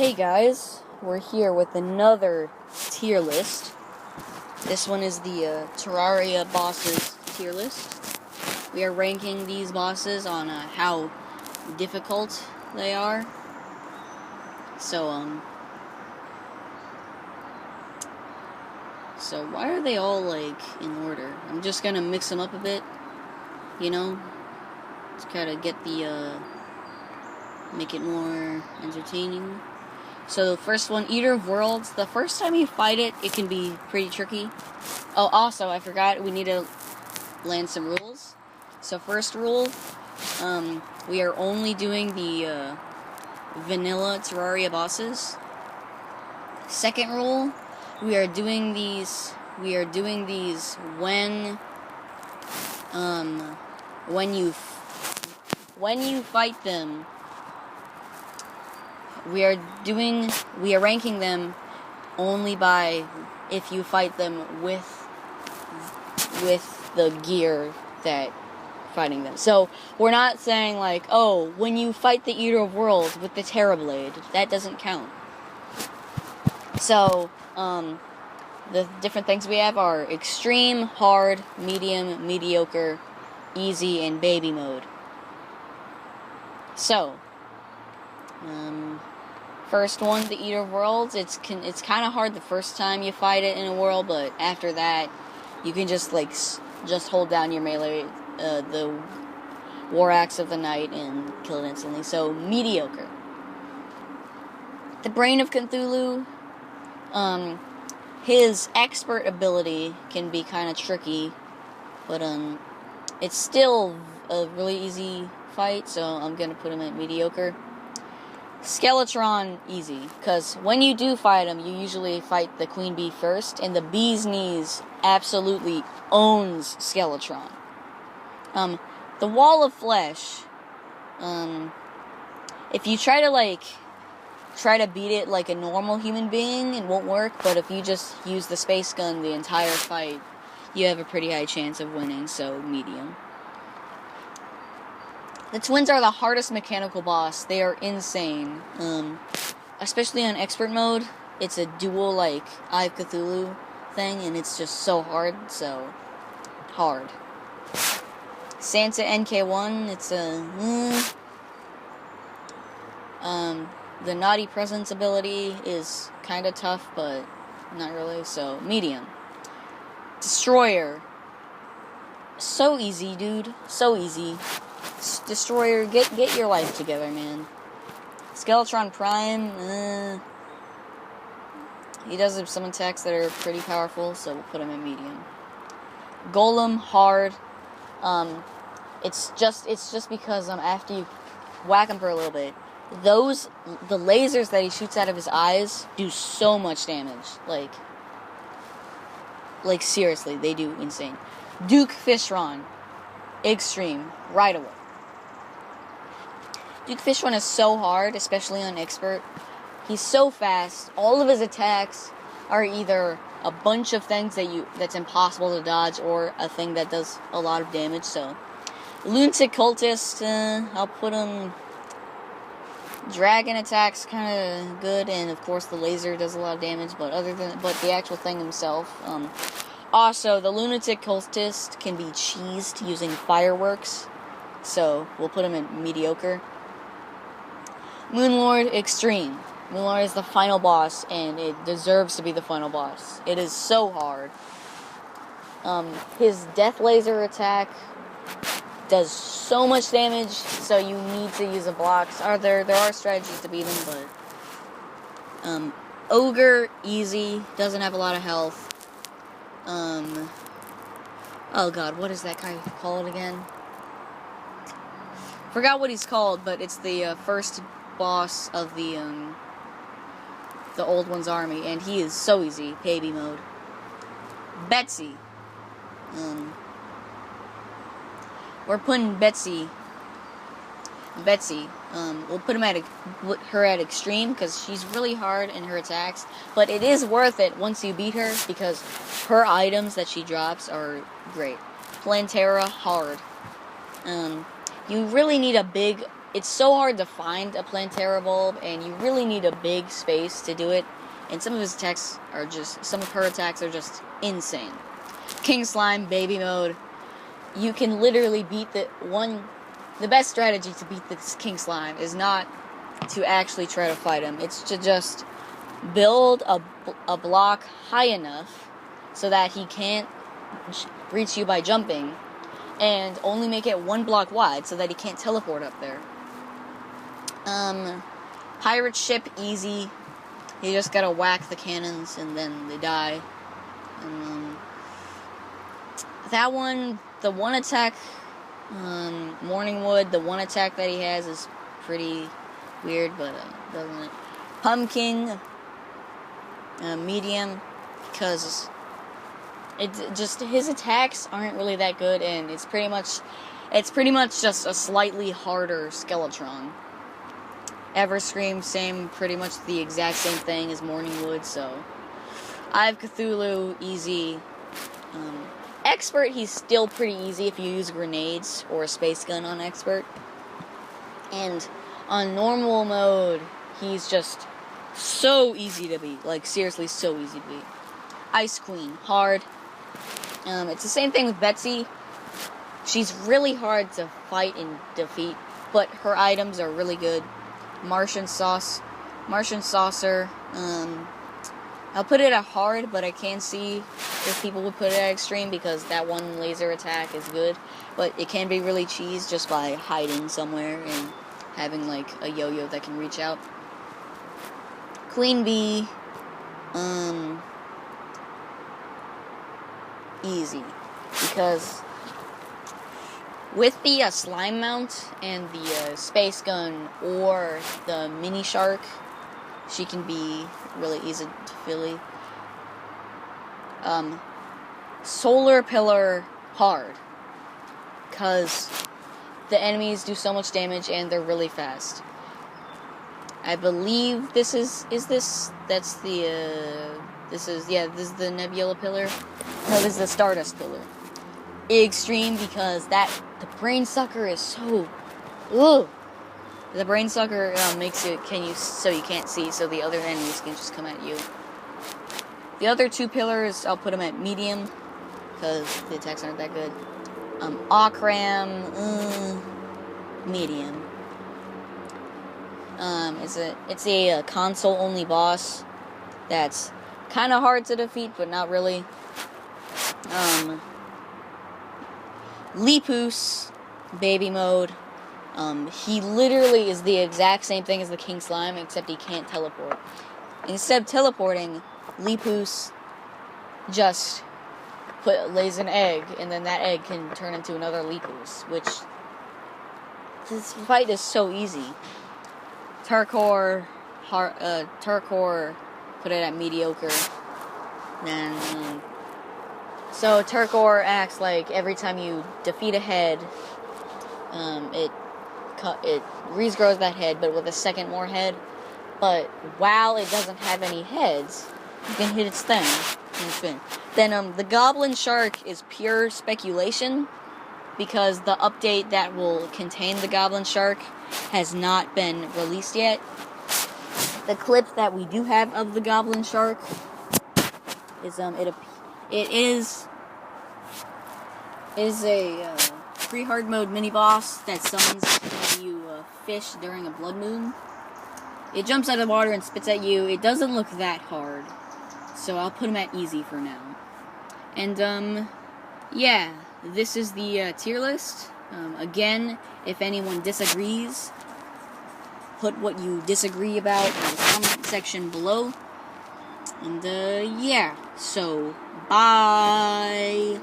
Hey guys, we're here with another tier list. This one is the Terraria bosses tier list. We are ranking these bosses on how difficult they are. So why are they all like in order? I'm just gonna mix them up a bit, you know, to kind of get make it more entertaining. So the first one, Eater of Worlds. The first time you fight it, it can be pretty tricky. Oh, also, I forgot, we need to land some rules. So first rule, we are only doing the vanilla Terraria bosses. Second rule, we are doing these when you fight them. We are ranking them only by if you fight them with the gear that fighting them. So we're not saying like, oh, when you fight the Eater of Worlds with the Terra Blade, that doesn't count. So the different things we have are extreme, hard, medium, mediocre, easy, and baby mode. So first one, the Eater of Worlds. It's kind of hard the first time you fight it in a world, but after that, you can just hold down your melee, the War Axe of the Night, and kill it instantly. So mediocre. The Brain of Cthulhu. His expert ability can be kind of tricky, but it's still a really easy fight. So I'm gonna put him at mediocre. Skeletron, easy, because when you do fight him, you usually fight the Queen Bee first, and the Bee's Knees absolutely owns Skeletron. The Wall of Flesh, if you try to beat it like a normal human being, it won't work, but if you just use the space gun the entire fight, you have a pretty high chance of winning, so medium. The twins are the hardest mechanical boss. They are insane. Especially on expert mode, it's a dual, like, Eye of Cthulhu thing, and it's just so hard, so hard. Santa NK1, it's the Naughty Presence ability is kind of tough, but not really, so medium. Destroyer. So easy, dude. So easy. Destroyer, get your life together, man. Skeletron Prime, he does some attacks that are pretty powerful, so we'll put him in medium. Golem, hard. It's just because after you whack him for a little bit, the lasers that he shoots out of his eyes do so much damage. Like seriously, they do insane. Duke Fishron, extreme, right away. Duke Fishron is so hard, especially on expert. He's so fast. All of his attacks are either a bunch of things that's impossible to dodge, or a thing that does a lot of damage. So, Lunatic Cultist, I'll put him. Dragon attacks kind of good, and of course the laser does a lot of damage. But the actual thing himself. Also, the Lunatic Cultist can be cheesed using fireworks, so we'll put him in mediocre. Moonlord, extreme. Moonlord is the final boss, and it deserves to be the final boss. It is so hard. His death laser attack does so much damage, so you need to use a block. There are strategies to beat him, but Ogre, easy, doesn't have a lot of health. Oh god, what is that guy called again? Forgot what he's called, but it's the first boss of the old one's army, and he is so easy, baby mode. Betsy. We're putting Betsy. We'll put her at extreme, because she's really hard in her attacks, but it is worth it once you beat her, because her items that she drops are great. Plantera, hard. You really need a big it's so hard to find a Plantera bulb, and you really need a big space to do it. And some of her attacks are just insane. King Slime, baby mode. You can literally beat the best strategy to beat this King Slime is not to actually try to fight him. It's to just build a block high enough so that he can't reach you by jumping, and only make it one block wide so that he can't teleport up there. Pirate ship, easy. You just gotta whack the cannons and then they die. That one, the one attack, Morningwood, the one attack that he has is pretty weird, but doesn't it? Pumpkin, medium, because his attacks aren't really that good, and it's pretty much just a slightly harder Skeletron. Everscream, pretty much the exact same thing as Morningwood, so I have Cthulhu, easy. Expert, he's still pretty easy if you use grenades or a space gun on Expert. And on normal mode, he's just so easy to beat. Like, seriously, so easy to beat. Ice Queen, hard. It's the same thing with Betsy. She's really hard to fight and defeat, but her items are really good. Martian Saucer. I'll put it at hard, but I can see if people would put it at extreme because that one laser attack is good. But it can be really cheese just by hiding somewhere and having like a yo-yo that can reach out. Queen Bee, easy, because with the slime mount and the space gun or the mini shark, she can be really easy to filly. Solar Pillar, hard, because the enemies do so much damage and they're really fast. I believe this is the Nebula Pillar. No, this is the Stardust Pillar. Extreme, because the brain sucker is so, ugh. The brain sucker makes it so you can't see, so the other enemies can just come at you. The other two pillars, I'll put them at medium, because the attacks aren't that good. Okram, medium. It's a console only boss that's kind of hard to defeat, but not really. Lepus, baby mode. He literally is the exact same thing as the King Slime, except he can't teleport. Instead of teleporting, Lepus just lays an egg, and then that egg can turn into another Lepus, which this fight is so easy. Turkor, put it at mediocre. Then, so Turkor acts like every time you defeat a head, it regrows that head, but with a second more head. But while it doesn't have any heads, you can hit its thing and spin. Then the Goblin Shark is pure speculation, because the update that will contain the Goblin Shark has not been released yet. The clip that we do have of the Goblin Shark is it is a pre-hard mode mini boss that summons when you fish during a blood moon. It jumps out of the water and spits at you. It doesn't look that hard, so I'll put him at easy for now. And yeah, this is the tier list. Again, if anyone disagrees, put what you disagree about in the comment section below. And yeah, so bye.